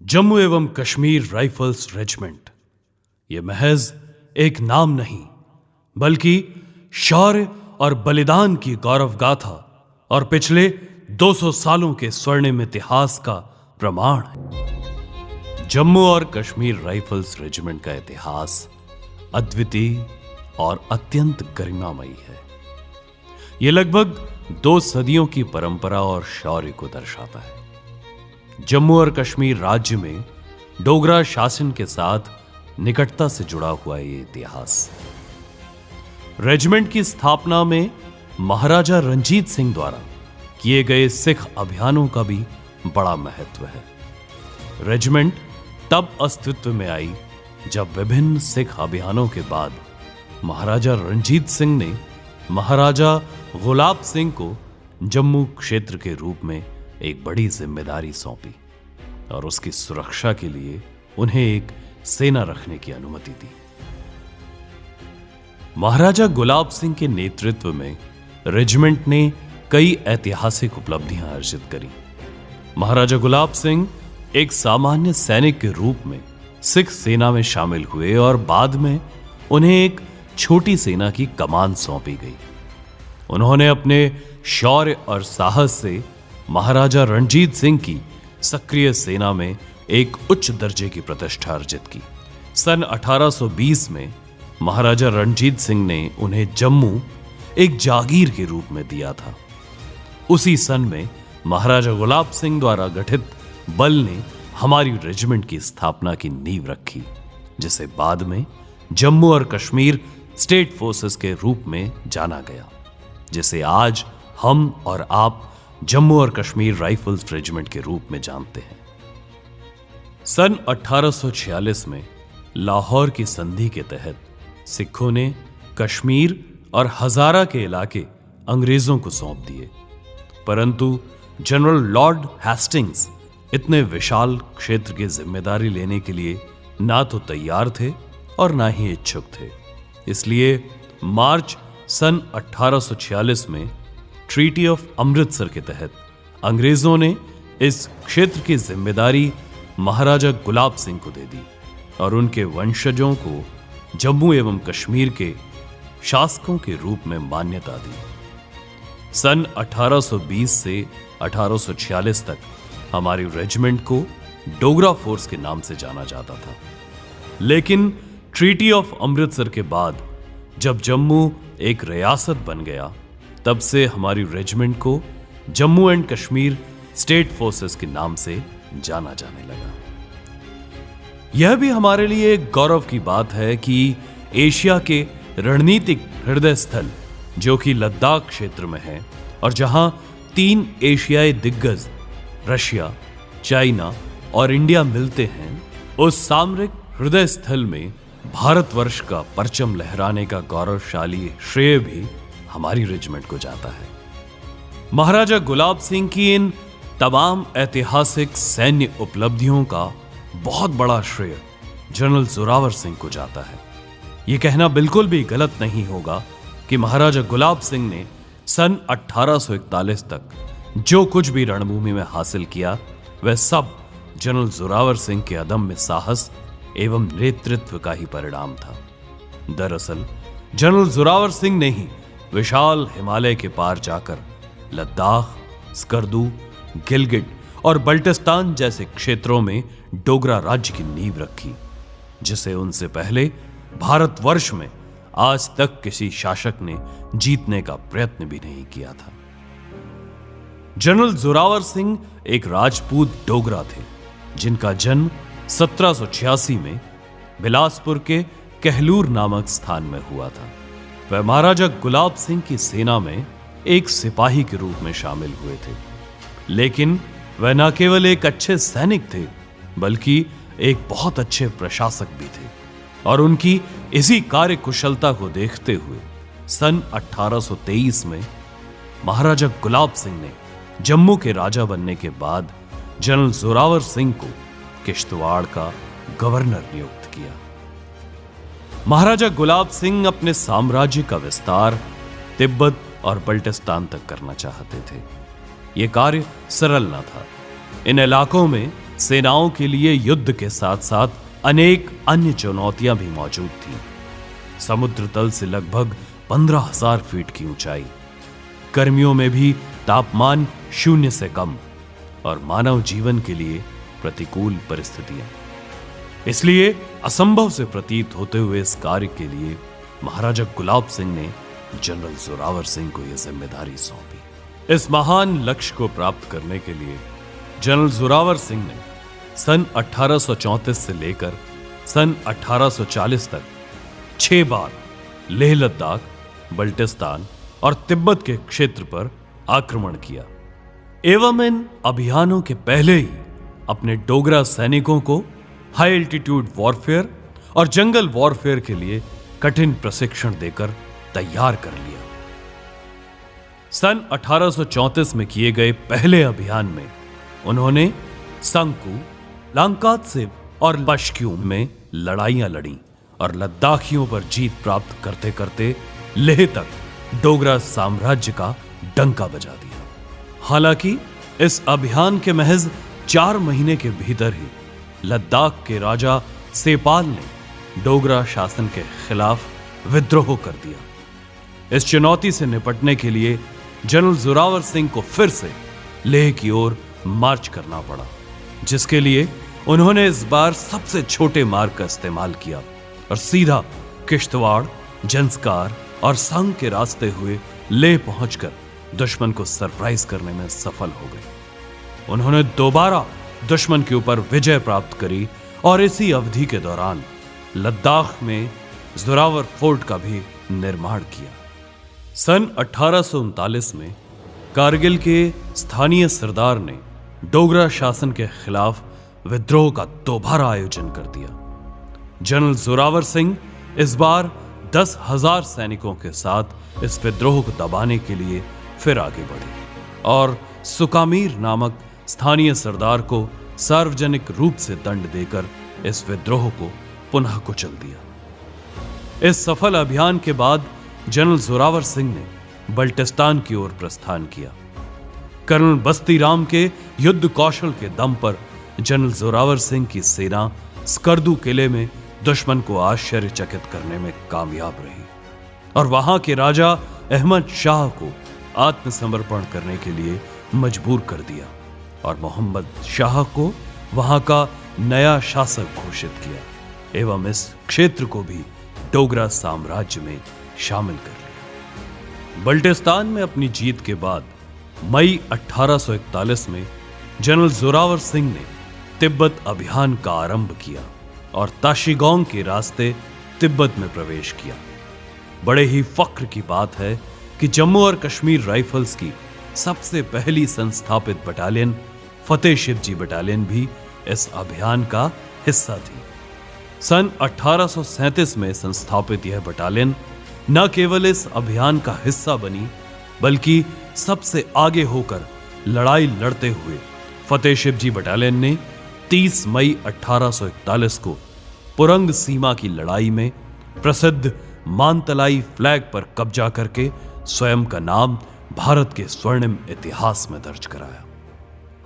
जम्मू एवं Kashmir rifles regiment ये महज एक नाम नहीं बल्कि शौर्य और बलिदान की गौरव गाथा और पिछले 200 सालों के स्वर्णिम इतिहास का प्रमाण है। जम्मू और कश्मीर राइफल्स रेजिमेंट का इतिहास अद्वितीय और अत्यंत गरिमामयी है। यह लगभग 2 सदियों की परंपरा और शौर्य को दर्शाता है। जम्मू और कश्मीर राज्य में डोगरा शासन के साथ निकटता से जुड़ा हुआ ये इतिहास। रेजिमेंट की स्थापना में महाराजा रणजीत सिंह द्वारा किए गए सिख अभियानों का भी बड़ा महत्व है। रेजिमेंट तब अस्तित्व में आई जब विभिन्न सिख अभियानों के बाद महाराजा रणजीत सिंह ने महाराजा गुलाब सिंह को जम्मू क्षेत्र के रूप में एक बड़ी जिम्मेदारी सौंपी और उसकी सुरक्षा के लिए उन्हें एक सेना रखने की अनुमति दी। महाराजा गुलाब सिंह के नेतृत्व में रेजिमेंट ने कई ऐतिहासिक उपलब्धियां अर्जित करी। महाराजा गुलाब सिंह एक सामान्य सैनिक के रूप में सिख सेना में शामिल हुए और बाद में उन्हें एक छोटी सेना की कमान सौंपी गई। उन्होंने अपने शौर्य और साहस से महाराजा रणजीत सिंह की सक्रिय सेना में एक उच्च दर्जे की प्रतिष्ठा अर्जित की। सन 1820 में महाराजा रणजीत सिंह ने उन्हें जम्मू एक जागीर के रूप में दिया था। उसी सन में महाराजा गुलाब सिंह द्वारा गठित बल ने हमारी रेजिमेंट की स्थापना की नींव रखी, जिसे बाद में जम्मू और कश्मीर स्टेट फोर्सेस के रूप में जाना गया, जिसे आज हम और आप जम्मू और कश्मीर राइफल्स रेजिमेंट के रूप में जानते हैं। सन 1846 में लाहौर की संधि के तहत सिखों ने कश्मीर और हजारा के इलाके अंग्रेजों को सौंप दिए, परंतु जनरल लॉर्ड हेस्टिंग्स इतने विशाल क्षेत्र की जिम्मेदारी लेने के लिए ना तो तैयार थे और ना ही इच्छुक थे। इसलिए मार्च सन 1846 में ट्रीटी ऑफ अमृतसर के तहत अंग्रेजों ने इस क्षेत्र की जिम्मेदारी महाराजा गुलाब सिंह को दे दी और उनके वंशजों को जम्मू एवं कश्मीर के शासकों के रूप में मान्यता दी। सन 1820 से 1846 तक हमारी रेजिमेंट को डोगरा फोर्स के नाम से जाना जाता था, लेकिन ट्रीटी ऑफ अमृतसर के बाद जब जम्मू एक रियासत बन गया, तब से हमारी रेजिमेंट को Jammu and Kashmir state forces के नाम से जाना जाने लगा। यह भी हमारे लिए एक गौरव की बात है कि एशिया के रणनीतिक हृदय स्थल जो कि लद्दाख क्षेत्र में है और जहां 3 एशियाई दिग्गज रशिया, चाइना और इंडिया मिलते हैं, उस सामरिक हृदय स्थल में भारतवर्ष का परचम लहराने का गौरवशाली श्रेय भी हमारी रेजिमेंट को जाता है। महाराजा गुलाब सिंह की इन तमाम ऐतिहासिक सैन्य उपलब्धियों का बहुत बड़ा श्रेय जनरल जोरावर सिंह को जाता है। यह कहना बिल्कुल भी गलत नहीं होगा कि महाराजा गुलाब सिंह ने सन 1841 तक जो कुछ भी रणभूमि में हासिल किया, वह सब जनरल जोरावर सिंह के अदम्य साहस एवं नेतृत्व का ही परिणाम था। दरअसल जनरल जोरावर सिंह ने ही विशाल हिमालय के पार जाकर लद्दाख, स्कर्दू, गिलगिट और बल्टिस्तान जैसे क्षेत्रों में डोगरा राज्य की नींव रखी, जिसे उनसे पहले भारतवर्ष में आज तक किसी शासक ने जीतने का प्रयत्न भी नहीं किया था। जनरल जोरावर सिंह एक राजपूत डोगरा थे, जिनका जन्म 1786 में बिलासपुर के कहलूर नामक स्थान में हुआ था। वह महाराजा गुलाब सिंह की सेना में एक सिपाही के रूप में शामिल हुए थे, लेकिन वह न केवल एक अच्छे सैनिक थे बल्कि एक बहुत अच्छे प्रशासक भी थे और उनकी इसी कार्य कुशलता को देखते हुए सन 1823 में महाराजा गुलाब सिंह ने जम्मू के राजा बनने के बाद जनरल जोरावर सिंह को किश्तवाड़ का गवर्नर नियुक्त किया। महाराजा गुलाब सिंह अपने साम्राज्य का विस्तार तिब्बत और बल्टिस्तान तक करना चाहते थे। यह कार्य सरल न था। इन इलाकों में सेनाओं के लिए युद्ध के साथ साथ अनेक अन्य चुनौतियां भी मौजूद थीं। समुद्र तल से लगभग 15,000 फीट की ऊंचाई, गर्मियों में भी तापमान 0 से कम और मानव जीवन के लिए प्रतिकूल परिस्थितियां। इसलिए असंभव से प्रतीत होते हुए इस कार्य के लिए महाराजा गुलाब सिंह ने जनरल जोरावर सिंह को यह जिम्मेदारी सौंपी। इस महान लक्ष्य को प्राप्त करने के लिए जनरल जोरावर सिंह ने सन 1834 से लेकर सन 1840 तक 6 बार लेह लद्दाख, बल्टिस्तान और तिब्बत के क्षेत्र पर आक्रमण किया एवं इन अभियानों के पहले ही अपने डोगरा सैनिकों को हाई एल्टीट्यूड वॉरफेयर और जंगल वॉरफेयर के लिए कठिन प्रशिक्षण देकर तैयार कर लिया। सन 1834 में किए गए पहले अभियान में उन्होंने संकू, लांकात्सिब और बशक्यूम में लड़ाइयां लड़ी और लद्दाखियों पर जीत प्राप्त करते करते लेह तक डोगरा साम्राज्य का डंका बजा दिया। हालांकि इस अभियान के महज 4 महीने के भीतर ही लद्दाख के राजा सेपाल ने डोगरा शासन के खिलाफ विद्रोह कर दिया। इस चुनौती से निपटने के लिए जनरल जोरावर सिंह को फिर से लेह की ओर मार्च करना पड़ा, जिसके लिए उन्होंने इस बार सबसे छोटे मार्ग का इस्तेमाल किया और सीधा किश्तवाड़, जंस्कार और संग के रास्ते हुए लेह पहुंचकर दुश्मन को सरप्राइज करने में सफल हो गए। उन्होंने दोबारा दुश्मन के ऊपर विजय प्राप्त करी और इसी अवधि के दौरान लद्दाख में जोरावर फोर्ट का भी निर्माण किया। सन 1839 में कारगिल के स्थानीय सरदार ने डोगरा शासन के खिलाफ विद्रोह का दोबारा आयोजन कर दिया। जनरल जोरावर सिंह इस बार 10,000 सैनिकों के साथ इस विद्रोह को दबाने के लिए फिर आगे बढ़े और सुकामीर नामक स्थानीय सरदार को सार्वजनिक रूप से दंड देकर इस विद्रोह को पुनः कुचल दिया। इस सफल अभियान के बाद जनरल जोरावर सिंह ने बल्टिस्तान की ओर प्रस्थान किया। कर्नल बस्ती राम के युद्ध कौशल के दम पर जनरल जोरावर सिंह की सेना स्कर्दू किले में दुश्मन को आश्चर्यचकित करने में कामयाब रही और वहां के राजा अहमद शाह को आत्मसमर्पण करने के लिए मजबूर कर दिया और मोहम्मद शाह को वहां का नया शासक घोषित किया एवं इस क्षेत्र को भी डोगरा साम्राज्य में शामिल कर लिया। बल्टिस्तान में अपनी जीत के बाद मई 1841 में जनरल जोरावर सिंह ने तिब्बत अभियान का आरंभ किया और ताशीगोंग के रास्ते तिब्बत में प्रवेश किया। बड़े ही फख्र की बात है कि जम्मू और कश्मीर राइफल्स की सबसे पहली संस्थापित बटालियन फतेह शिवजी बटालियन भी इस अभियान का हिस्सा थी। सन 1837 में संस्थापित यह बटालियन न केवल इस अभियान का हिस्सा बनी बल्कि सबसे आगे होकर लड़ाई लड़ते हुए फतेह शिवजी बटालियन ने 30 मई 1841 को पुरंग सीमा की लड़ाई में प्रसिद्ध मानतलाई फ्लैग पर कब्जा करके स्वयं का नाम भारत के स्वर्णिम इतिहास में दर्ज कराया।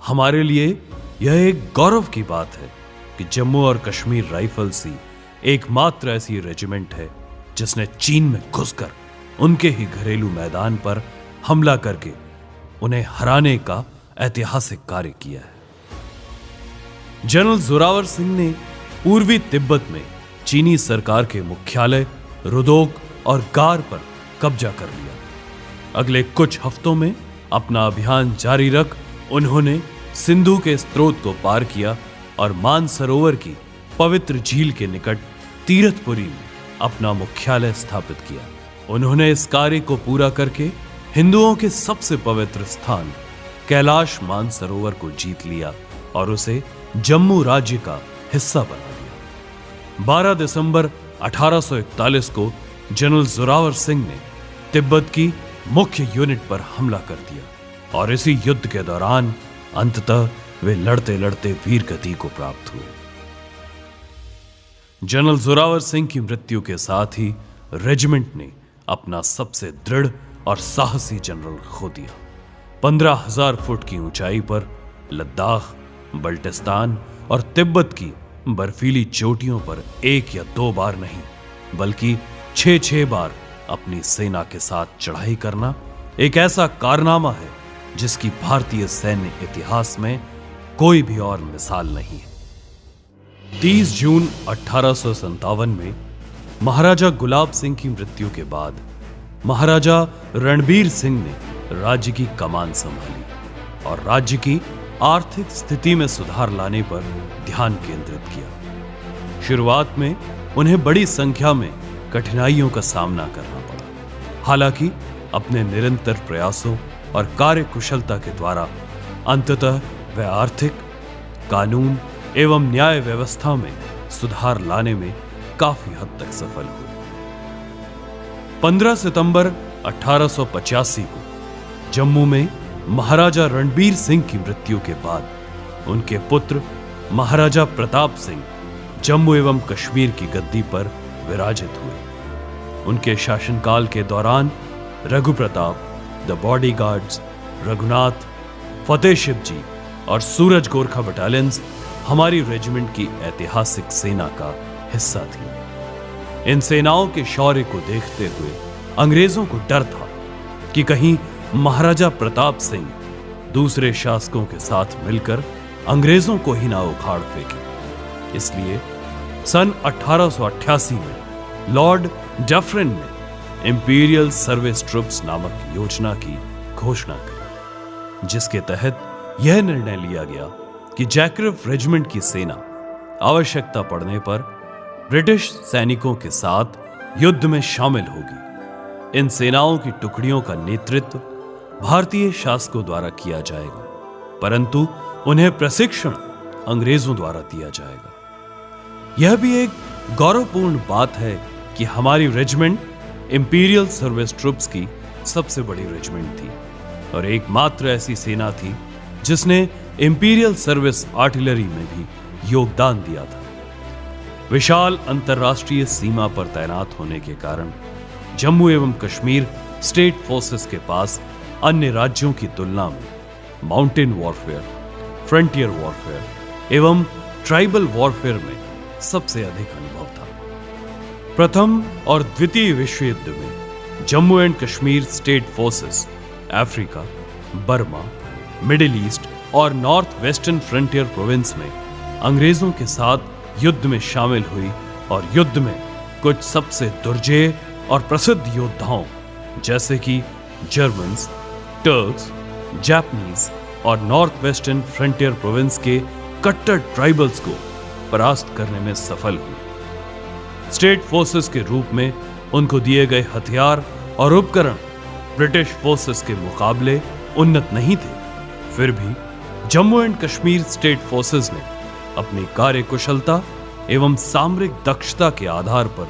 हमारे लिए यह एक गौरव की बात है कि जम्मू और कश्मीर राइफल्स ही एकमात्र ऐसी रेजिमेंट है जिसने चीन में घुसकर उनके ही घरेलू मैदान पर हमला करके उन्हें हराने का ऐतिहासिक कार्य किया है। जनरल जोरावर सिंह ने पूर्वी तिब्बत में चीनी सरकार के मुख्यालय रुदोक और गार पर कब्जा कर लिया। अगले कुछ हफ्तों में अपना अभियान जारी रख उन्होंने सिंधु के स्रोत को पार किया और मानसरोवर की पवित्र झील के निकट तीरथपुरी में अपना मुख्यालय स्थापित किया। उन्होंने इस कार्य को पूरा करके हिंदुओं के सबसे पवित्र स्थान कैलाश मानसरोवर को जीत लिया और उसे जम्मू राज्य का हिस्सा बना दिया। 12 दिसंबर 1841 को जनरल जोरावर सिंह ने तिब्बत की मुख्य यूनिट पर हमला कर दिया और इसी युद्ध के दौरान अंततः वे लड़ते लड़ते वीर गति को प्राप्त हुए। जनरल जोरावर सिंह की मृत्यु के साथ ही रेजिमेंट ने अपना सबसे दृढ़ और साहसी जनरल खो दिया। 15,000 फुट की ऊंचाई पर लद्दाख बल्टिस्तान और तिब्बत की बर्फीली चोटियों पर 1 या 2 बार नहीं बल्कि 6 बार अपनी सेना के साथ चढ़ाई करना एक ऐसा कारनामा है जिसकी भारतीय सैन्य इतिहास में कोई भी और मिसाल नहीं है। 30 जून 1857 में महाराजा गुलाब सिंह की मृत्यु के बाद महाराजा रणबीर सिंह ने राज्य की कमान संभाली और राज्य की आर्थिक स्थिति में सुधार लाने पर ध्यान केंद्रित किया। शुरुआत में उन्हें बड़ी संख्या में कठिनाइयों का सामना करना पड़ा। हालांकि अपने निरंतर प्रयासों और कार्यकुशलता के द्वारा अंततः वे आर्थिक, कानून एवं न्याय व्यवस्था में सुधार लाने में काफी हद तक सफल हुए। 15 सितंबर 1885 को जम्मू में महाराजा रणबीर सिंह की मृत्यु के बाद उनके पुत्र महाराजा प्रताप सिंह जम्मू एवं कश्मीर की गद्दी पर विराजित हुए। उनके शासनकाल के दौरान रघु प्रताप, द बॉडीगार्ड्स, रघुनाथ, फतेह शिवजी और सूरज गोरखा बटालियंस हमारी रेजिमेंट की ऐतिहासिक सेना का हिस्सा थी। इन सेनाओं के शौर्य को देखते हुए अंग्रेजों को डर था कि कहीं महाराजा प्रताप सिंह दूसरे शासकों के साथ मिलकर अंग्रेजों को ही ना उखाड़ फेंके। इसलिए सन 1888 में लॉर्ड डफरिन ने इंपीरियल सर्विस ट्रुप्स नामक योजना की घोषणा की, जिसके तहत यह निर्णय लिया गया कि जैकरिफ रेजिमेंट की सेना आवश्यकता पड़ने पर ब्रिटिश सैनिकों के साथ युद्ध में शामिल होगी। इन सेनाओं की टुकड़ियों का नेतृत्व भारतीय शासकों द्वारा किया जाएगा, परंतु उन्हें प्रशिक्षण अंग्रेजों द्वारा दिया जाएगा। यह भी एक गौरवपूर्ण बात है कि हमारी रेजिमेंट इंपीरियल सर्विस ट्रुप्स की सबसे बड़ी रेजिमेंट थी और एकमात्र ऐसी सेना थी जिसने इंपीरियल सर्विस आर्टिलरी में भी योगदान दिया था। विशाल अंतर्राष्ट्रीय सीमा पर तैनात होने के कारण जम्मू एवं कश्मीर स्टेट फोर्सेस के पास अन्य राज्यों की तुलना में माउंटेन वॉरफेयर, फ्रंटियर वॉरफेयर एवं ट्राइबल वॉरफेयर में सबसे अधिक अनुभव था। प्रथम और द्वितीय विश्व युद्ध में Jammu and Kashmir state forces Africa, Burma, middle east और नॉर्थ वेस्टर्न फ्रंटियर प्रोविंस में अंग्रेजों के साथ युद्ध में शामिल हुई और युद्ध में कुछ सबसे दुर्जेय और प्रसिद्ध योद्धाओं जैसे कि जर्मन्स, टर्क्स, जापानीज और नॉर्थ वेस्टर्न फ्रंटियर प्रोविंस के कट्टर ट्राइबल्स को परास्त करने में सफल हुई। स्टेट फोर्सेस के रूप में उनको दिए गए हथियार और उपकरण ब्रिटिश फोर्सेस के मुकाबले उन्नत नहीं थे, फिर भी Jammu and Kashmir state forces ने अपनी कार्यकुशलता एवं सामरिक दक्षता के आधार पर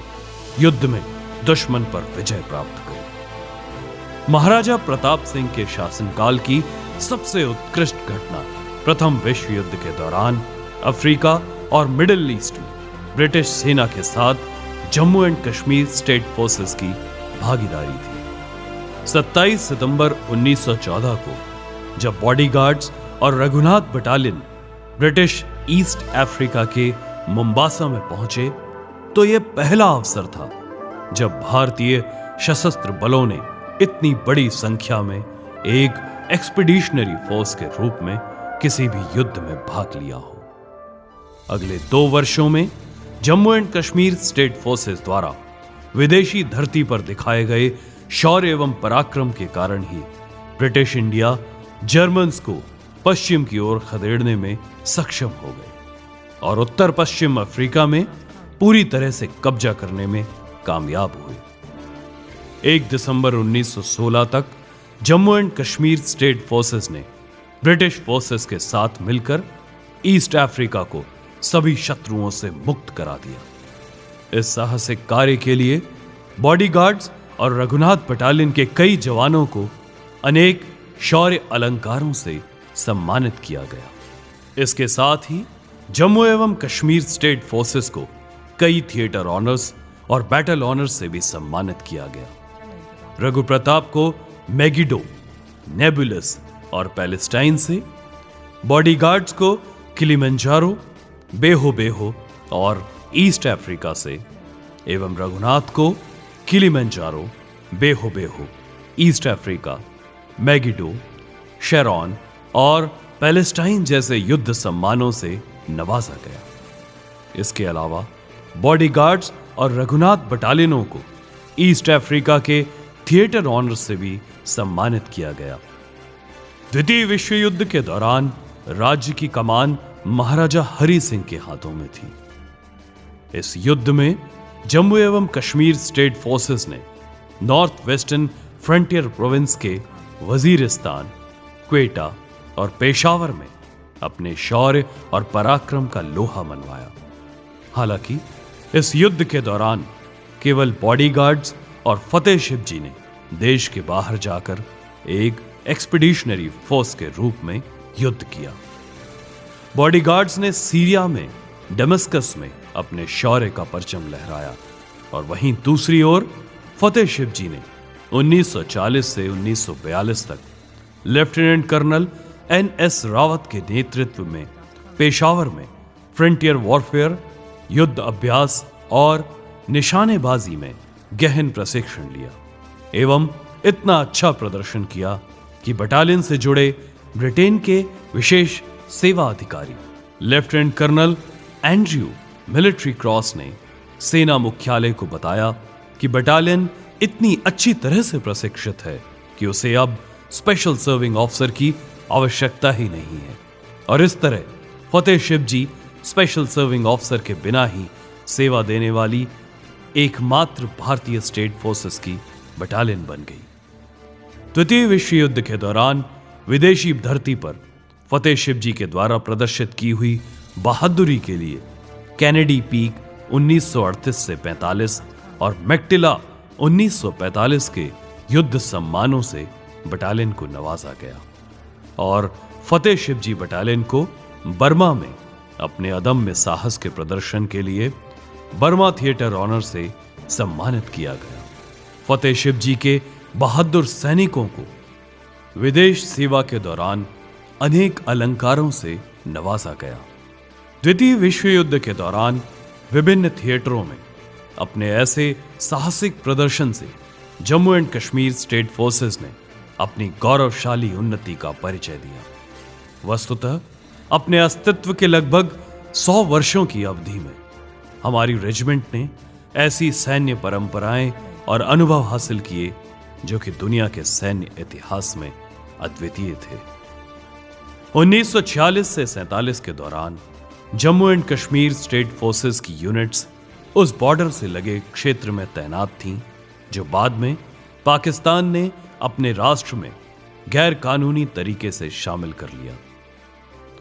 युद्ध में दुश्मन पर विजय प्राप्त करी। महाराजा प्रताप सिंह के शासनकाल की सबसे उत्कृष्ट घटना प्रथम विश्व युद्ध के दौरान अफ्रीका और मिडिल ईस्ट में ब्रिटिश सेना के साथ Jammu and Kashmir state forces की भागीदारी थी। 27 सितंबर 1914 को जब बॉडीगार्ड्स और Raghunath battalion British east Africa के मोम्बासा में पहुंचे तो यह पहला अवसर था जब भारतीय सशस्त्र बलों ने इतनी बड़ी संख्या में एक एक्सपीडिशनरी फोर्स के रूप में किसी भी युद्ध में भाग लिया हो। अगले 2 वर्षों में Jammu and Kashmir state forces द्वारा विदेशी धरती पर दिखाए गए शौर्य एवं पराक्रम के कारण ही ब्रिटिश इंडिया जर्मन्स को पश्चिम की ओर खदेड़ने में सक्षम हो गए और उत्तर पश्चिम अफ्रीका में पूरी तरह से कब्जा करने में कामयाब हुए। 1 दिसंबर 1916 तक Jammu and Kashmir state forces ने ब्रिटिश फोर्सेस के साथ मिलकर ईस्ट अफ्रीका को सभी शत्रुओं से मुक्त करा दिया। इस साहसिक कार्य के लिए बॉडीगार्ड्स और रघुनाथ बटालियन के कई जवानों को अनेक शौर्य अलंकारों से सम्मानित किया गया। इसके साथ ही जम्मू एवं कश्मीर स्टेट फोर्सेस को कई थिएटर ऑनर्स और बैटल ऑनर्स से भी सम्मानित किया गया। रघु प्रताप को मैगिडो, नेबुलस और पैलेस्टाइन से, बॉडीगार्ड्स को किलिमंजारो, बेहो बेहो और ईस्ट अफ्रीका से, एवं रघुनाथ को Kilimanjaro, Beho Beho, East Africa, Megiddo, Sharon और पैलेस्टाइन जैसे युद्ध सम्मानों से नवाजा गया। इसके अलावा बॉडीगार्ड्स और रघुनाथ बटालियनों को ईस्ट अफ्रीका के थिएटर ऑनर से भी सम्मानित किया गया। द्वितीय विश्व युद्ध के दौरान राज्य की कमान महाराजा हरि सिंह के हाथों में थी। इस युद्ध में जम्मू एवं कश्मीर स्टेट फोर्सेस ने नॉर्थ वेस्टर्न फ्रंटियर प्रोविंस के वजीरिस्तान, क्वेटा और पेशावर में अपने शौर्य और पराक्रम का लोहा मनवाया। हालांकि इस युद्ध के दौरान केवल बॉडीगार्ड्स और फतेह शिव जी ने देश के बाहर जाकर एक एक्सपीडिशनरी फोर्स के रूप में युद्ध किया। बॉडीगार्ड्स ने सीरिया में दमिश्कस में अपने शौर्य का परचम लहराया और वहीं दूसरी ओर फतेह शिव जी ने 1940 से 1942 तक लेफ्टिनेंट कर्नल NS रावत के नेतृत्व में पेशावर में फ्रंटियर वॉरफेयर, युद्ध अभ्यास और निशानेबाजी में गहन प्रशिक्षण लिया एवं इतना अच्छा प्रदर्शन किया कि बटालियन से जुड़े ब्रिटेन के विशेष सेवा अधिकारी lieutenant colonel Andrew Military Cross ने सेना मुख्यालय को बताया कि बटालियन इतनी अच्छी तरह से प्रशिक्षित है कि उसे अब स्पेशल सर्विंग ऑफिसर की आवश्यकता ही नहीं है। और इस तरह फतेह शिव जी स्पेशल सर्विंग ऑफिसर के बिना ही सेवा देने वाली एकमात्र भारतीय स्टेट फोर्सेस की बटालियन बन गई। द्वितीय विश्व युद्ध के दौरान विदेशी धरती पर फतेह शिव जी के द्वारा प्रदर्शित की हुई बहादुरी के लिए कैनेडी पीक 1938 से 45 और मैक्टिला 1945 के युद्ध सम्मानों से बटालियन को नवाजा गया और फतेह शिव जी बटालियन को बर्मा में अपने अदम्य साहस के प्रदर्शन के लिए बर्मा थिएटर ऑनर से सम्मानित किया गया। फतेह शिव जी के बहादुर सैनिकों को विदेश सेवा के दौरान अनेक अलंकारों से नवाजा गया। द्वितीय विश्व युद्ध के दौरान विभिन्न थिएटरों में अपने ऐसे साहसिक प्रदर्शन से Jammu and Kashmir state forces ने अपनी गौरवशाली उन्नति का परिचय दिया। वस्तुतः अपने अस्तित्व के लगभग 100 वर्षों की अवधि में हमारी रेजिमेंट ने ऐसी सैन्य परंपराएं और अनुभव हासिल किए जो कि दुनिया के सैन्य इतिहास में अद्वितीय थे। 1946 से 47 के दौरान Jammu and Kashmir state forces की यूनिट्स उस बॉर्डर से लगे क्षेत्र में तैनात थीं जो बाद में पाकिस्तान ने अपने राष्ट्र में गैर कानूनी तरीके से शामिल कर लिया।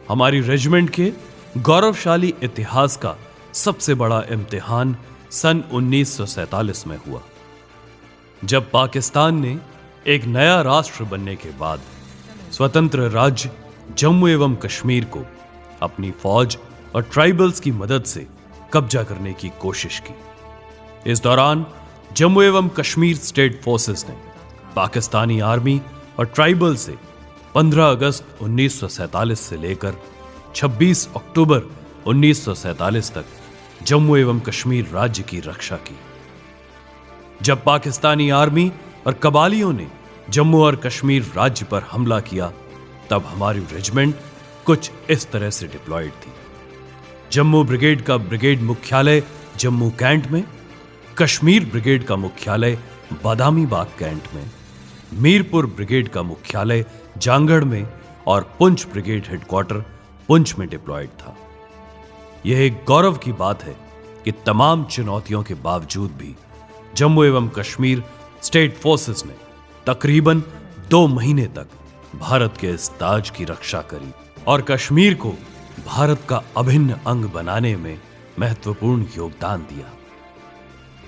हमारी रेजिमेंट के गौरवशाली इतिहास का सबसे बड़ा इम्तिहान सन 1947 में हुआ, जब पाकिस्तान ने एक नया राष्ट्र बनने के बाद स्वतंत्र राज्य जम्मू एवं कश्मीर को अपनी फौज और ट्राइबल्स की मदद से कब्जा करने की कोशिश की। इस दौरान जम्मू एवं कश्मीर स्टेट फोर्सेस ने पाकिस्तानी आर्मी और ट्राइबल से 15 अगस्त 1947 से लेकर 26 अक्टूबर 1947 तक जम्मू एवं कश्मीर राज्य की रक्षा की। जब पाकिस्तानी आर्मी और कबालियों ने जम्मू और कश्मीर राज्य पर हमला किया, तब हमारी रेजिमेंट कुछ इस तरह से डिप्लॉयड थी। जम्मू ब्रिगेड का ब्रिगेड मुख्यालय जम्मू कैंट में, कश्मीर ब्रिगेड का मुख्यालय बादामी बाग कैंट में, मीरपुर ब्रिगेड का मुख्यालय जांगड़ में और पुंछ ब्रिगेड हेडक्वार्टर पुंछ में डिप्लॉयड था। यह एक गौरव की बात है कि तमाम चुनौतियों के बावजूद भी जम्मू एवं कश्मीर स्टेट फोर्सेस ने तकरीबन 2 महीने तक भारत के इस ताज की रक्षा करी और कश्मीर को भारत का अभिन्न अंग बनाने में महत्वपूर्ण योगदान दिया।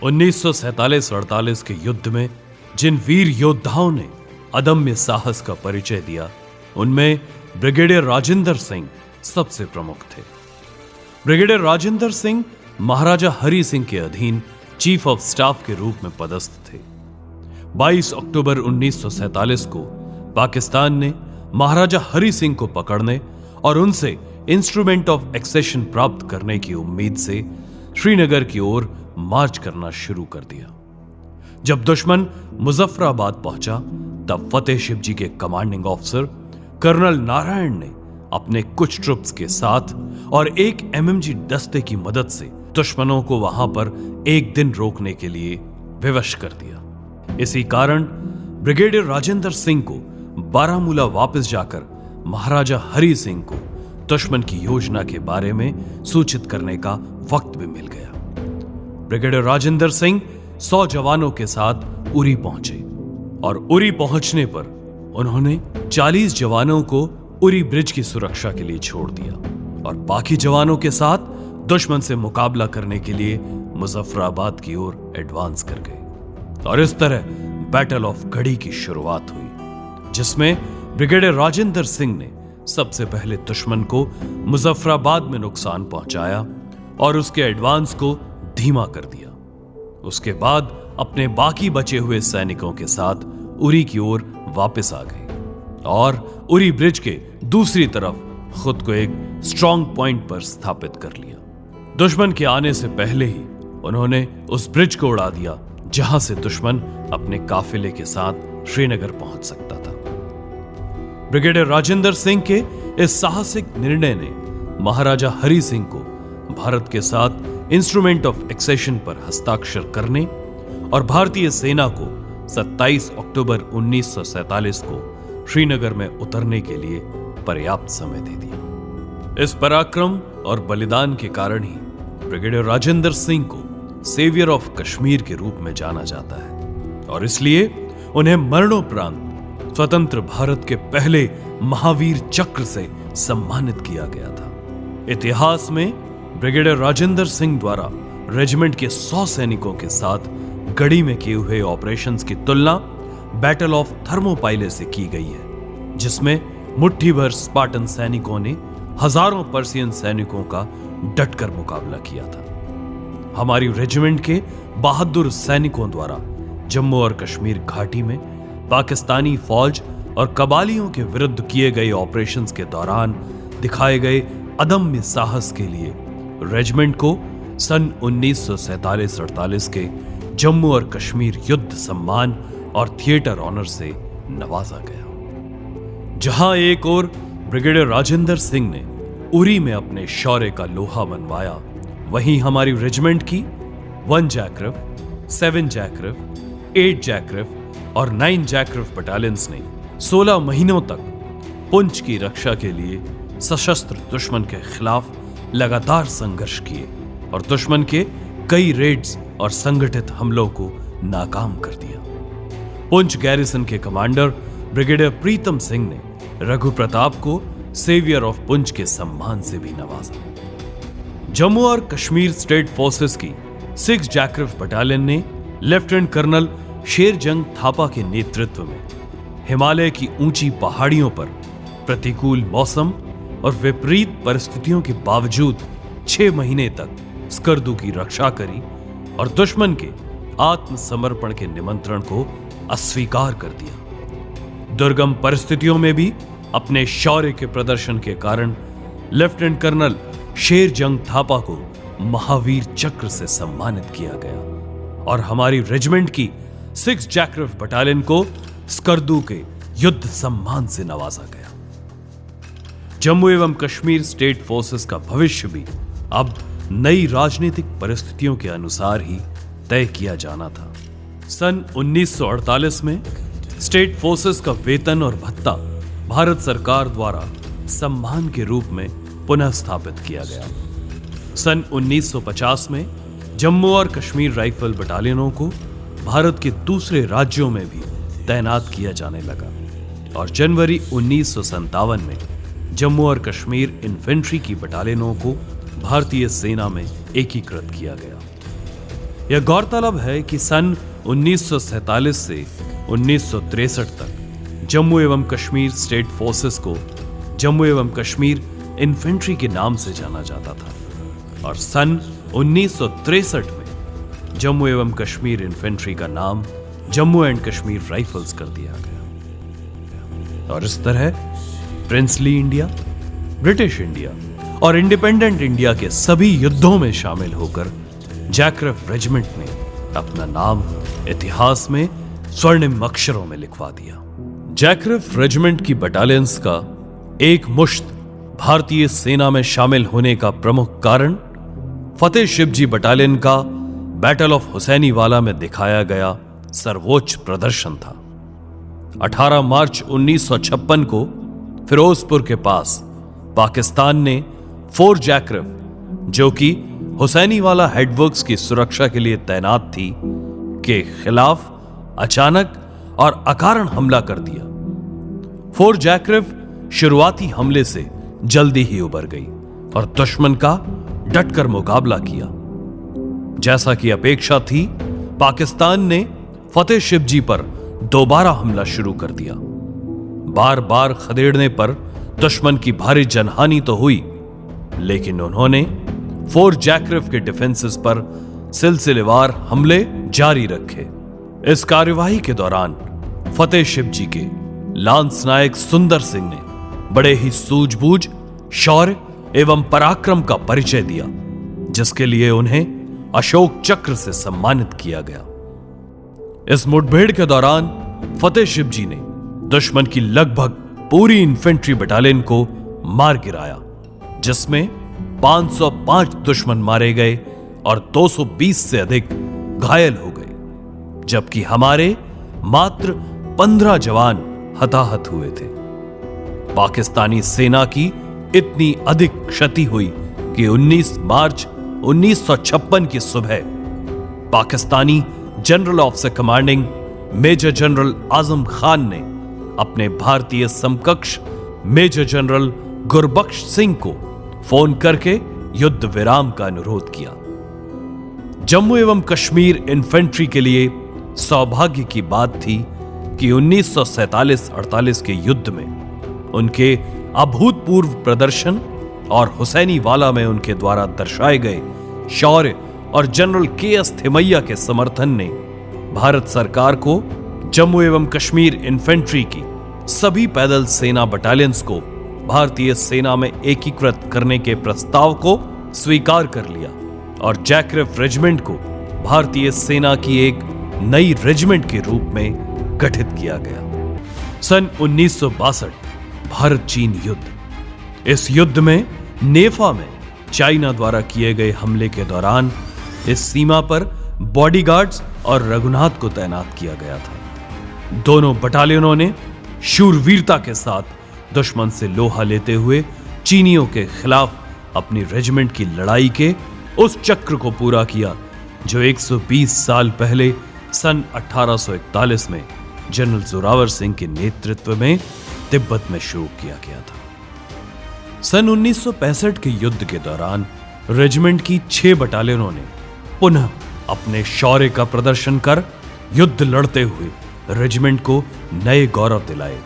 1947-48 के युद्ध में जिन वीर योद्धाओं ने अदम्य साहस का परिचय दिया, उनमें ब्रिगेडियर राजेंद्र सिंह सबसे प्रमुख थे। ब्रिगेडियर राजेंद्र सिंह महाराजा हरि सिंह के अधीन चीफ ऑफ स्टाफ के रूप में पदस्थ थे। 22 अक्टूबर 1947 को पाकिस्तान ने महाराजा हरि सिंह को पकड़ने और उनसे इंस्ट्रूमेंट ऑफ एक्सेशन प्राप्त करने की उम्मीद से श्रीनगर की ओर मार्च करना शुरू कर दिया। जब दुश्मन मुजफ्फराबाद पहुंचा तब फतेह शिवजी के कमांडिंग ऑफिसर कर्नल नारायण ने अपने कुछ ट्रुप्स के साथ और एक एमएमजी दस्ते की मदद से दुश्मनों को वहां पर एक दिन रोकने के लिए विवश कर दिया। इसी कारण ब्रिगेडियर राजेंद्र सिंह को बारामूला वापस जाकर महाराजा हरि सिंह को दुश्मन की योजना के बारे में सूचित करने का वक्त भी मिल गया। ब्रिगेडियर राजेंद्र सिंह 100 जवानों के साथ उरी पहुंचे और उरी पहुंचने पर उन्होंने 40 जवानों को उरी ब्रिज की सुरक्षा के लिए छोड़ दिया और बाकी जवानों के साथ दुश्मन से मुकाबला करने के लिए मुजफ्फराबाद की ओर एडवांस कर गए। और इस तरह बैटल ऑफ गढ़ी की शुरुआत हुई, जिसमें ब्रिगेडियर राजेंद्र सिंह ने सबसे पहले दुश्मन को मुजफ्फराबाद में नुकसान पहुंचाया और उसके एडवांस को धीमा कर दिया। उसके बाद अपने बाकी बचे हुए सैनिकों के साथ उरी की ओर वापस आ गए और उरी ब्रिज के दूसरी तरफ खुद को एक स्ट्रॉन्ग पॉइंट पर स्थापित कर लिया। दुश्मन के आने से पहले ही उन्होंने उस ब्रिज को उड़ा दिया जहां से दुश्मन अपने काफिले के साथ श्रीनगर पहुंच सकता था। ब्रिगेडियर राजेंद्र सिंह के इस साहसिक निर्णय ने महाराजा हरि सिंह को भारत के साथ इंस्ट्रूमेंट ऑफ एक्सेशन पर हस्ताक्षर करने और भारतीय सेना को 27 अक्टूबर 1947 को श्रीनगर में उतरने के लिए पर्याप्त समय दे दिया। इस पराक्रम और बलिदान के कारण ही ब्रिगेडियर राजेंद्र सिंह को सेवियर ऑफ कश्मीर के रूप में जाना जाता है और इसलिए उन्हें मरणोपरांत स्वतंत्र भारत के पहले महावीर चक्र से सम्मानित किया गया था। इतिहास में ब्रिगेडियर राजेंद्र सिंह द्वारा रेजिमेंट के 100 सैनिकों के साथ गढ़ी में किए हुए ऑपरेशंस की तुलना बैटल ऑफ थर्मोपाइले से की गई है, जिसमें मुट्ठी भर स्पार्टन सैनिकों ने हजारों पर्सियन सैनिकों का डटकर मुकाबला किया था। हमारी रेजिमेंट के बहादुर सैनिकों द्वारा जम्मू और कश्मीर घाटी में पाकिस्तानी फौज और कबालियों के विरुद्ध किए गए ऑपरेशंस के दौरान दिखाए गए अदम्य साहस के लिए रेजिमेंट को सन 1947-48 के जम्मू और कश्मीर युद्ध सम्मान और थिएटर ऑनर से नवाजा गया। जहां एक ओर ब्रिगेडियर राजेंद्र सिंह ने उरी में अपने शौर्य का लोहा मनवाया, वहीं हमारी रेजिमेंट की 1 जैकरेफ, 7 जैकरेफ, 8 जैकरेफ और 9 जैकरेफ बटालियंस ने 16 महीनों तक पुंछ की रक्षा के लिए सशस्त्र दुश्मन के खिलाफ लगातार संघर्ष किए और दुश्मन के कई रेड्स और संगठित हमलों को नाकाम कर दिया। पुंछ गैरिसन के कमांडर ब्रिगेडियर प्रीतम सिंह ने रघु प्रताप को सेवियर ऑफ पुंछ के सम्मान से भी नवाजा। जम्मू और कश्मीर स्टेट फोर्सेस की 6 जैकरेफ बटालियन ने लेफ्टिनेंट कर्नल शेरजंग थापा के नेतृत्व में हिमालय की ऊंची पहाड़ियों पर प्रतिकूल मौसम और विपरीत परिस्थितियों के बावजूद 6 महीने तक स्कर्दू की रक्षा करी और दुश्मन के आत्मसमर्पण के निमंत्रण को अस्वीकार कर दिया। दुर्गम परिस्थितियों में भी अपने शौर्य के प्रदर्शन के कारण लेफ्टिनेंट कर्नल शेरजंग थापा को महावीर चक्र से सम्मानित किया गया और हमारी रेजिमेंट की 6 जैकरेफ बटालियन को स्कर्दू के युद्ध सम्मान से नवाजा गया। जम्मू एवं कश्मीर स्टेट फोर्सेस का भविष्य भी अब नई राजनीतिक परिस्थितियों के अनुसार ही तय किया जाना था। सन 1948 में स्टेट फोर्सेस का वेतन और भत्ता भारत सरकार द्वारा सम्मान के रूप में पुनः स्थापित किया गया। सन 1950 में जम्मू और कश्मीर राइफल बटालियनों को भारत के दूसरे राज्यों में भी तैनात किया जाने लगा और जनवरी 1957 में जम्मू और कश्मीर इन्फेंट्री की बटालियनों को भारतीय सेना में एकीकृत किया गया। यह गौरतलब है कि सन 1947 से 1963 तक जम्मू एवं कश्मीर स्टेट फोर्सेस को जम्मू एवं कश्मीर इन्फेंट्री के नाम से जाना जाता था और सन 1963 में जम्मू एवं कश्मीर इन्फेंट्री का नाम जम्मू एंड कश्मीर राइफल्स कर दिया गया और इस तरह प्रिंसली इंडिया, ब्रिटिश इंडिया और इंडिपेंडेंट इंडिया के सभी युद्धों में शामिल होकर जैकरेफ रेजिमेंट ने अपना नाम इतिहास में स्वर्णिम अक्षरों में लिखवा दिया। जैकरेफ रेजिमेंट की बटालियंस का एक मुश्त भारतीय सेना में शामिल होने का प्रमुख कारण फतेह शिवजी बटालियन का बैटल ऑफ हुसैनीवाला में दिखाया गया सर्वोच्च प्रदर्शन था। 18 मार्च 1956 को फिरोजपुर के पास पाकिस्तान ने फोर्ट जैकरेफ, जो कि हुसैनीवाला हेडवर्क्स की सुरक्षा के लिए तैनात थी, के खिलाफ अचानक और अकारण हमला कर दिया। फोर्ट जैकरेफ शुरुआती हमले से जल्दी ही उबर गई और दुश्मन का डटकर मुकाबला किया। जैसा कि अपेक्षा थी, पाकिस्तान ने फतेह शिवजी पर दोबारा हमला शुरू कर दिया। बार बार खदेड़ने पर दुश्मन की भारी जनहानि तो हुई, लेकिन उन्होंने फोर्ट जैकरेफ के डिफेंसेस पर सिलसिलेवार हमले जारी रखे। इस कार्यवाही के दौरान फतेह शिवजी के लांस नायक सुंदर सिंह ने बड़े ही सूझबूझ, शौर्य एवं पराक्रम का परिचय दिया, जिसके लिए उन्हें अशोक चक्र से सम्मानित किया गया। इस मुठभेड़ के दौरान फतेह शिवजी ने दुश्मन की लगभग पूरी इन्फेंट्री बटालियन को मार गिराया, जिसमें 505 दुश्मन मारे गए और 220 से अधिक घायल हो गए, जबकि हमारे मात्र 15 जवान हताहत हुए थे। पाकिस्तानी सेना की इतनी अधिक क्षति हुई कि 19 मार्च 1956 की सुबह Pakistani general officer commanding major general Azam Khan ने अपने भारतीय समकक्ष मेजर जनरल गुरबख्श सिंह को फोन करके युद्ध विराम का अनुरोध किया। जम्मू एवं कश्मीर इन्फेंट्री के लिए सौभाग्य की बात थी कि 1947-48 के युद्ध में उनके अभूतपूर्व प्रदर्शन और हुसैनीवाला में उनके द्वारा दर्शाए गए शौर्य और जनरल के.एस. थिमैया के समर्थन ने भारत सरकार को जम्मू एवं कश्मीर इन्फेंट्री की सभी पैदल सेना बटालियंस को भारतीय सेना में एकीकृत करने के प्रस्ताव को स्वीकार कर लिया और जैकरेफ रेजिमेंट को भारतीय सेना की एक नई रेजिमेंट के रूप में गठित किया गया। सन 1962 भारत चीन युद्ध। इस युद्ध में नेफा में चाइना द्वारा किए गए हमले के दौरान इस सीमा पर बॉडीगार्ड्स और रघुनाथ को तैनात किया गया था। दोनों बटालियनों ने शूरवीरता के साथ दुश्मन से लोहा लेते हुए चीनियों के खिलाफ अपनी रेजिमेंट की लड़ाई के उस चक्र को पूरा किया जो 120 साल पहले सन 1841 में जनरल जोरावर सिंह के नेतृत्व में तिब्बत में शुरू किया गया था। सन 1965 के युद्ध के दौरान रेजिमेंट की 6 बटालियनों ने पुनः अपने शौर्य का प्रदर्शन कर युद्ध लड़ते हुए रेजिमेंट को नए गौरव दिलाए।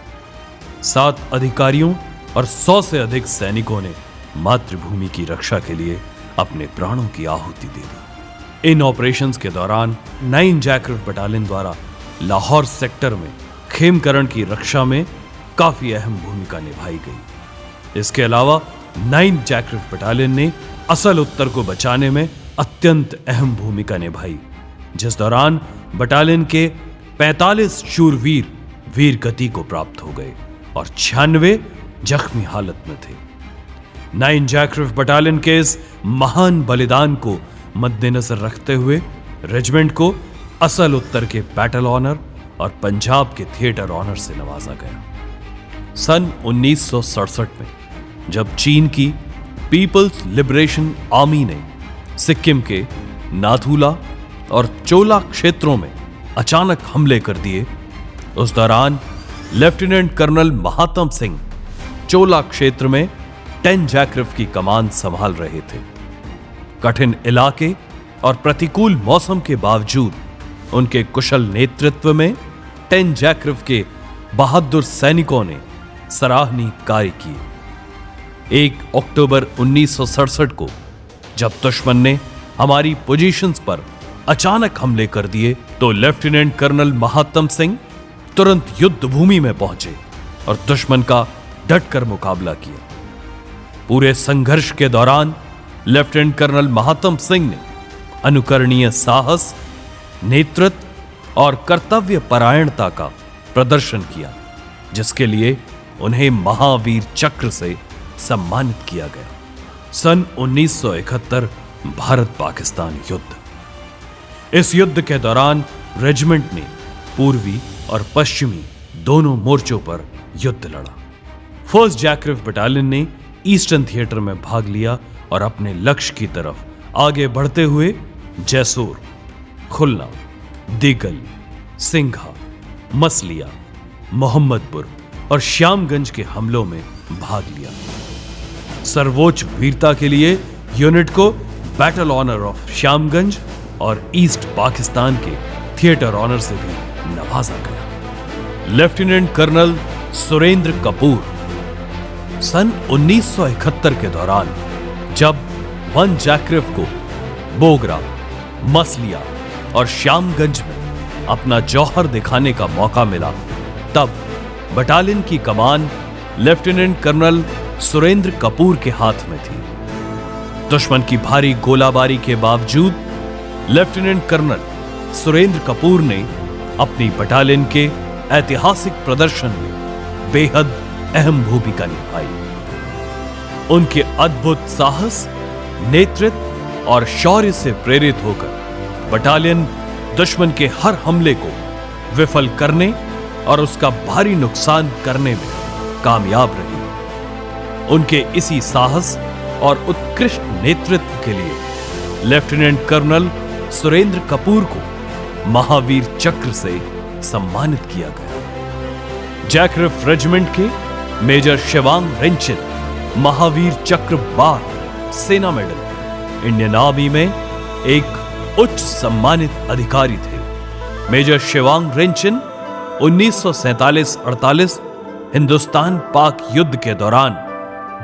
7 अधिकारियों और 100 से अधिक सैनिकों ने मातृभूमि की रक्षा के लिए अपने प्राणों की आहुति दे दी। इन ऑपरेशंस के दौरान 9 जैकरेफ बटालियन द्वारा लाहौर सेक्टर में खेमकरण की रक्षा में काफी अहम भूमिका निभाई गई। इसके अलावा 9 जैकरेफ बटालियन ने असल उत्तर को बचाने में अत्यंत अहम भूमिका निभाई, जिस दौरान बटालियन के 45 शूरवीर वीर गति को प्राप्त हो गए और 96 जख्मी हालत में थे। 9 जैकरेफ बटालियन के इस महान बलिदान को मद्देनजर रखते हुए रेजिमेंट को असल उत्तर के बैटल ऑनर और पंजाब के थिएटर ऑनर से नवाजा गया। सन 1967 में जब चीन की पीपल्स लिबरेशन आर्मी ने सिक्किम के नाथुला और चोला क्षेत्रों में अचानक हमले कर दिए, उस दौरान लेफ्टिनेंट कर्नल महात्म सिंह चोला क्षेत्र में 10 जैकरेफ की कमान संभाल रहे थे। कठिन इलाके और प्रतिकूल मौसम के बावजूद उनके कुशल नेतृत्व में 10 जैकरेफ के बहादुर सैनिकों ने सराहनीय कार्य किए। 1 अक्टूबर 1967 को जब दुश्मन ने हमारी पोजीशंस पर अचानक हमले कर दिए तो लेफ्टिनेंट कर्नल महात्म सिंह तुरंत युद्ध भूमि में पहुंचे और दुश्मन का डटकर मुकाबला किया। पूरे संघर्ष के दौरान लेफ्टिनेंट कर्नल महात्म सिंह ने अनुकरणीय साहस, नेतृत्व और कर्तव्य परायणता का प्रदर्शन किया, जिसके लिए उन्हें महावीर चक्र से सम्मानित किया गया। सन 1971 भारत पाकिस्तान युद्ध। इस युद्ध के दौरान रेजिमेंट ने पूर्वी और पश्चिमी दोनों मोर्चों पर युद्ध लड़ा। फर्स्ट जैकरिफ बटालियन ने ईस्टर्न थिएटर में भाग लिया और अपने लक्ष्य की तरफ आगे बढ़ते हुए जैसोर, खुलना, दिगल, सिंघा, मसलिया, मोहम्मदपुर और श्यामगंज के हमलों में भाग लिया। सर्वोच्च वीरता के लिए यूनिट को बैटल ऑनर ऑफ श्यामगंज और ईस्ट पाकिस्तान के थिएटर ऑनर से भी नवाजा गया। लेफ्टिनेंट कर्नल सुरेंद्र कपूर सन 1971 के दौरान जब 1 जैकरिफ को बोगरा, मसलिया और श्यामगंज में अपना जौहर दिखाने का मौका मिला, तब बटालियन की कमान लेफ्टिनेंट कर्नल सुरेंद्र कपूर के हाथ में थी। दुश्मन की भारी गोलाबारी के बावजूद लेफ्टिनेंट कर्नल सुरेंद्र कपूर ने अपनी बटालियन के ऐतिहासिक प्रदर्शन में बेहद अहम भूमिका निभाई। उनके अद्भुत साहस, नेतृत्व और शौर्य से प्रेरित होकर बटालियन दुश्मन के हर हमले को विफल करने और उसका भारी नुकसान करने में कामयाब रही। उनके इसी साहस और उत्कृष्ट नेतृत्व के लिए लेफ्टिनेंट कर्नल सुरेंद्र कपूर को महावीर चक्र से सम्मानित किया गया। जैकरिफ रेजिमेंट के मेजर शिवांग रेंचिन महावीर चक्र बार सेना मेडल इंडियन आर्मी में एक उच्च सम्मानित अधिकारी थे। मेजर शिवांग रेंचिन 1947-48 हिंदुस्तान पाक युद्ध के दौरान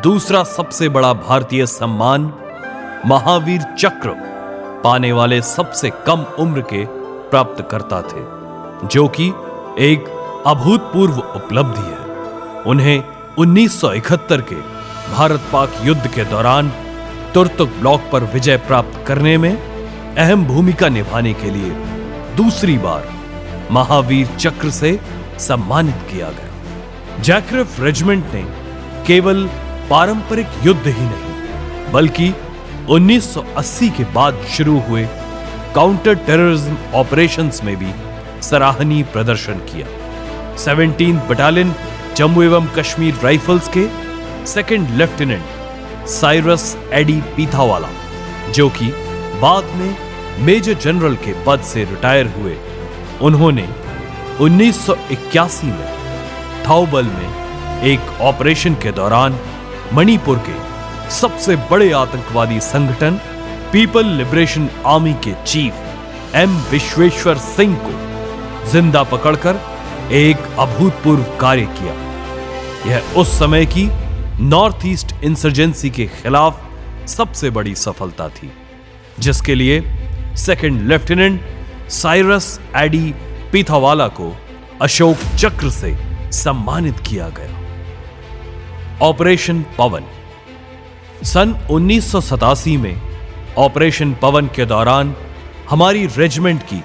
दूसरा सबसे बड़ा भारतीय सम्मान महावीर चक्र पाने वाले सबसे कम उम्र के प्राप्तकर्ता थे, जो कि एक अभूतपूर्व उपलब्धि है। उन्हें 1971 के भारत पाक युद्ध के दौरान तुर्तुक ब्लॉक पर विजय प्राप्त करने में अहम भूमिका निभाने के लिए दूसरी बार महावीर चक्र से सम्मानित किया गया। जैकरिफ रेजिमेंट ने केवल पारंपरिक युद्ध ही नहीं, बल्कि 1980 के बाद शुरू हुए काउंटर टेररिज्म ऑपरेशंस में भी सराहनीय प्रदर्शन किया। 17 बटालियन जम्मू एवं कश्मीर राइफल्स के सेकंड लेफ्टिनेंट साइरस एडी पीथावाला, जो कि बाद में मेजर जनरल के पद से रिटायर हुए, उन्होंने 1981 में थाउबल में एक ऑपरेशन के दौरान मणिपुर के सबसे बड़े आतंकवादी संगठन पीपल लिबरेशन आर्मी के चीफ एम विश्वेश्वर सिंह को जिंदा पकड़कर एक अभूतपूर्व कार्य किया। यह उस समय की नॉर्थ ईस्ट इंसर्जेंसी के खिलाफ सबसे बड़ी सफलता थी, जिसके लिए सेकंड लेफ्टिनेंट साइरस एडी पीथावाला को अशोक चक्र से सम्मानित किया गया। ऑपरेशन पवन सन 1987 में ऑपरेशन पवन के दौरान हमारी रेजिमेंट की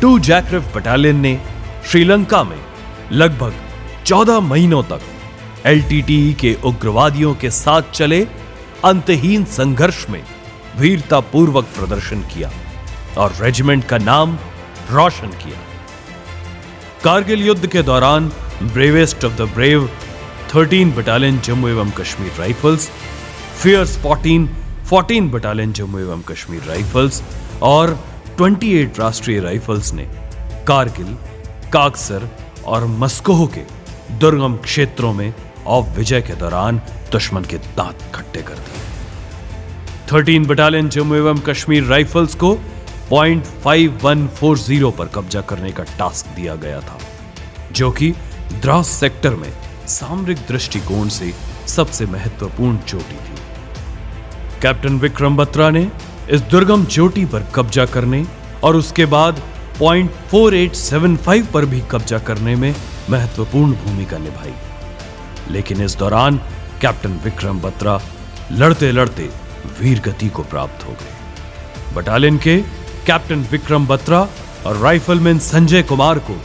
2 जैकरिफ बटालियन ने श्रीलंका में लगभग 14 महीनों तक एलटीटीई के उग्रवादियों के साथ चले अंतहीन संघर्ष में वीरतापूर्वक प्रदर्शन किया और रेजिमेंट का नाम रोशन किया। कारगिल युद्ध के दौरान bravest of the brave 13 battalion Jammu एवं Kashmir rifles, fierce 14 battalion Jammu एवं कश्मीर राइफल्स और 28 राष्ट्रीय राइफल्स ने कारगिल, कागसर और मस्कोह के दुर्गम क्षेत्रों में ऑफ विजय के दौरान दुश्मन के दांत खट्टे कर दिए। 13 बटालियन जम्मू एवं कश्मीर राइफल्स को पॉइंट 5140 पर कब्जा करने का टास्क दिया गया था, जो कि द्रास सेक्टर में सामरिक दृष्टिकोण से सबसे महत्वपूर्ण चोटी थी। कैप्टन विक्रम बत्रा ने इस दुर्गम चोटी पर कब्जा करने और उसके बाद पॉइंट 4875 पर भी कब्जा करने में महत्वपूर्ण भूमिका निभाई। लेकिन इस दौरान कैप्टन विक्रम बत्रा लड़ते लड़ते वीर गति को प्राप्त हो गए। बटालियन के कैप्टन विक्रम बत्रा और राइफलमैन संजय कुमार को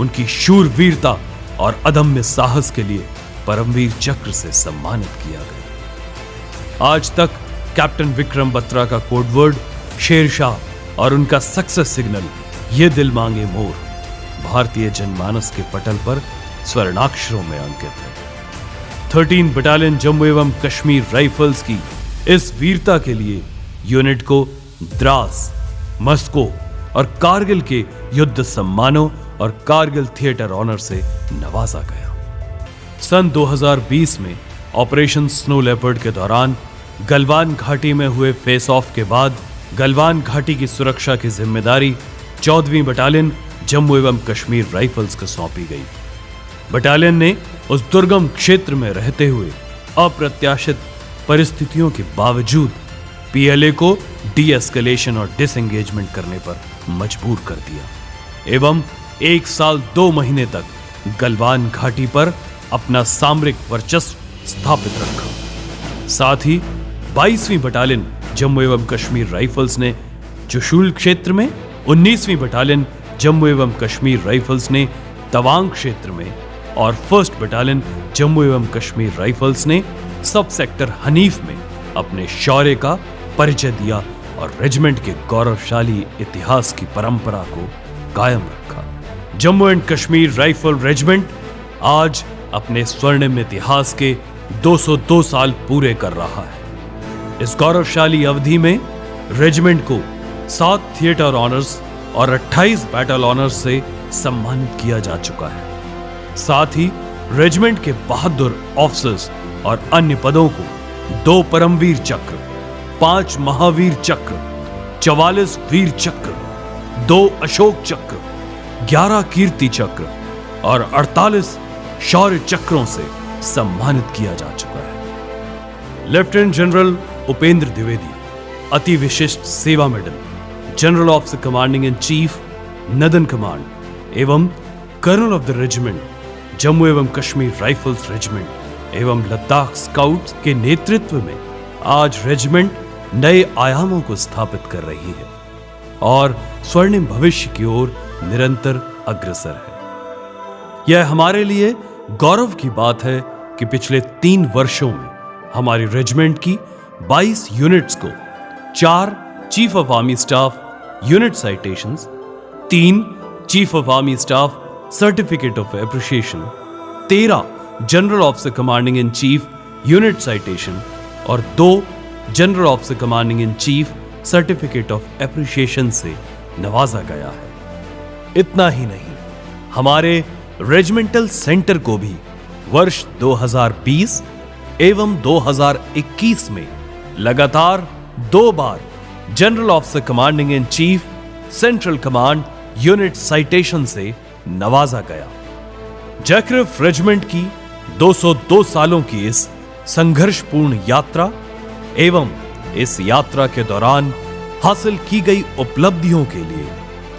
उनकी शूरवीरता और अदम्य साहस के लिए परमवीर चक्र से सम्मानित किया गया। आज तक कैप्टन विक्रम बत्रा का कोडवर्ड शेरशाह और उनका सक्सेस सिग्नल ये दिल मांगे मोर भारतीय जनमानस के पटल पर स्वर्णाक्षरों में अंकित है। 13 बटालियन जम्मू एवं कश्मीर राइफल्स की इस वीरता के लिए यूनिट को द्रास, मस्को और कारगिल के युद्ध सम्मानों और कारगिल थिएटर ऑनर से नवाजा गया। सन 2020 में ऑपरेशन स्नो लेपर्ड के दौरान गलवान घाटी में हुए फेस ऑफ के बाद गलवान घाटी की सुरक्षा की जिम्मेदारी 14वीं बटालियन जम्मू एवं कश्मीर राइफल्स को सौंपी गई। बटालियन ने उस दुर्गम क्षेत्र में रहते हुए अप्रत्याशित परिस्थितियों के बावजूद पीएलए को डी-एस्केलेशन और डिसएंगेजमेंट करने पर मजबूर कर दिया एवं 1 साल 2 महीने तक गलवान घाटी पर अपना सामरिक वर्चस्व स्थापित रखा। साथ ही 22वीं बटालियन जम्मू एवं कश्मीर राइफल्स ने चुशूल क्षेत्र में, 19वीं बटालियन जम्मू एवं कश्मीर राइफल्स ने तवांग क्षेत्र में और 1st बटालियन जम्मू एवं कश्मीर राइफल्स ने सब सेक्टर हनीफ में अपने शौर्य का परिचय दिया और रेजिमेंट के गौरवशाली इतिहास की परंपरा को कायम रखा। Jammu and Kashmir rifle regiment आज अपने स्वर्णिम इतिहास के 202 साल पूरे कर रहा है। इस गौरवशाली अवधि में रेजिमेंट को 7 थिएटर ऑनर्स और 28 बैटल ऑनर्स से सम्मानित किया जा चुका है। साथ ही रेजिमेंट के बहादुर ऑफिसर्स और अन्य पदों को 2 परमवीर चक्र, 5 महावीर चक्र, 44 वीर चक्र, 2 अशोक चक्र, 11 कीर्ति चक्र और 48 शौर्य चक्रों से सम्मानित किया जा चुका है। Lieutenant general Upendra Dwivedi Ati Vishisht Seva medal, general of the commanding in chief नदन कमांड एवं colonel of the regiment Jammu एवं कश्मीर राइफल्स रेजिमेंट एवं लद्दाख स्काउट्स के नेतृत्व में आज रेजिमेंट नए आयामों को स्थापित कर रही है और स्वर्णिम भविष्य की ओर निरंतर अग्रसर है। यह हमारे लिए गौरव की बात है कि पिछले 3 वर्षों में हमारी रेजिमेंट की 22 यूनिट्स को 4 chief of army staff unit citations, 3 chief of army staff certificate of appreciation, 13 general of the commanding in chief unit citation और 2 general of the commanding in chief certificate of appreciation से नवाजा गया है। इतना ही नहीं, हमारे regimental centre को भी वर्ष 2020 एवं 2021 में लगातार 2 बार general of the commanding in chief central command unit citation से नवाजा गया। जैकरिफ रेजिमेंट की 202 सालों की इस संघर्षपूर्ण यात्रा एवं इस यात्रा के दौरान हासिल की गई उपलब्धियों के लिए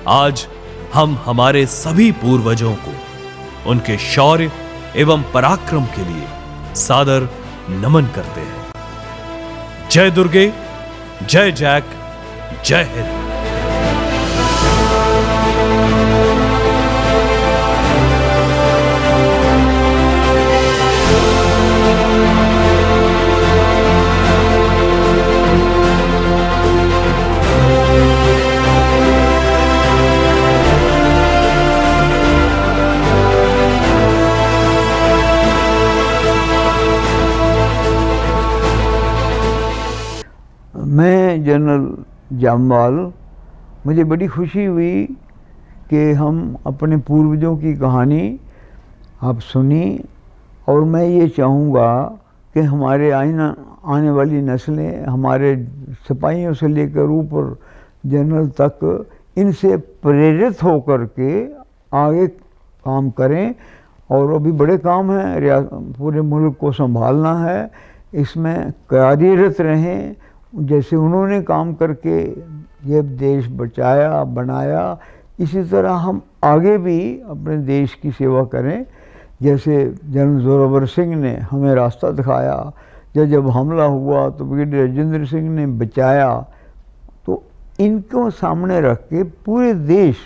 आज हम हमारे सभी पूर्वजों को उनके शौर्य एवं पराक्रम के लिए सादर नमन करते हैं। जय दुर्गे, जय जैक, जय हिंद। मैं जनरल जामवाल, मुझे बड़ी खुशी हुई कि हम अपने पूर्वजों की कहानी आप सुनी और मैं ये चाहूँगा कि हमारे आने वाली नस्लें, हमारे सिपाहियों से लेकर ऊपर जनरल तक इनसे प्रेरित होकर के आगे काम करें। और अभी बड़े काम हैं, पूरे मुल्क को संभालना है, इसमें कार्यरत रहें। जैसे उन्होंने काम करके ये देश बचाया, बनाया, इसी तरह हम आगे भी अपने देश की सेवा करें। जैसे जनरल जोरावर सिंह ने हमें रास्ता दिखाया, जब हमला हुआ तो ब्रिगेडियर राजेंद्र सिंह ने बचाया, तो इनको सामने रख के पूरे देश,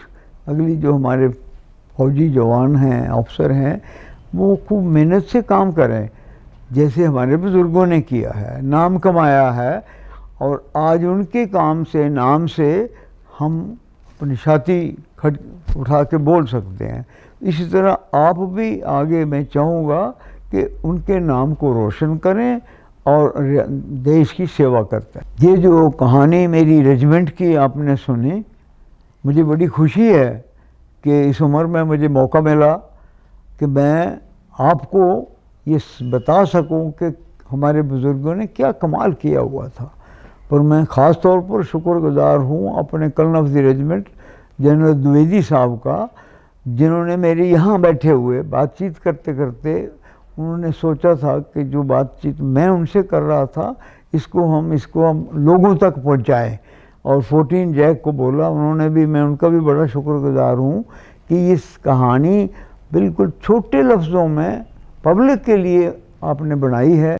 अगली जो हमारे फौजी जवान हैं, अफसर हैं, वो खूब मेहनत से काम करें, जैसे हमारे बुज़ुर्गों ने किया है, नाम कमाया है। और आज उनके काम से, नाम से हम अपनी छाती खट उठा के बोल सकते हैं। इसी तरह आप भी आगे, मैं चाहूँगा कि उनके नाम को रोशन करें और देश की सेवा करते हैं। ये जो कहानी मेरी रेजिमेंट की आपने सुनी, मुझे बड़ी खुशी है कि इस उम्र में मुझे मौका मिला कि मैं आपको ये बता सकूं कि हमारे बुज़ुर्गों ने क्या कमाल किया हुआ था। पर मैं ख़ास तौर पर शुक्रगुज़ार हूँ अपने colonel of the regiment general Dwivedi साहब का, जिन्होंने मेरे यहाँ बैठे हुए बातचीत करते करते उन्होंने सोचा था कि जो बातचीत मैं उनसे कर रहा था, इसको हम लोगों तक पहुँचाएँ। और 14 जैक को बोला उन्होंने भी, मैं उनका भी बड़ा शुक्रगुज़ार हूँ कि इस कहानी बिल्कुल छोटे लफ्ज़ों में पब्लिक के लिए आपने बनाई है।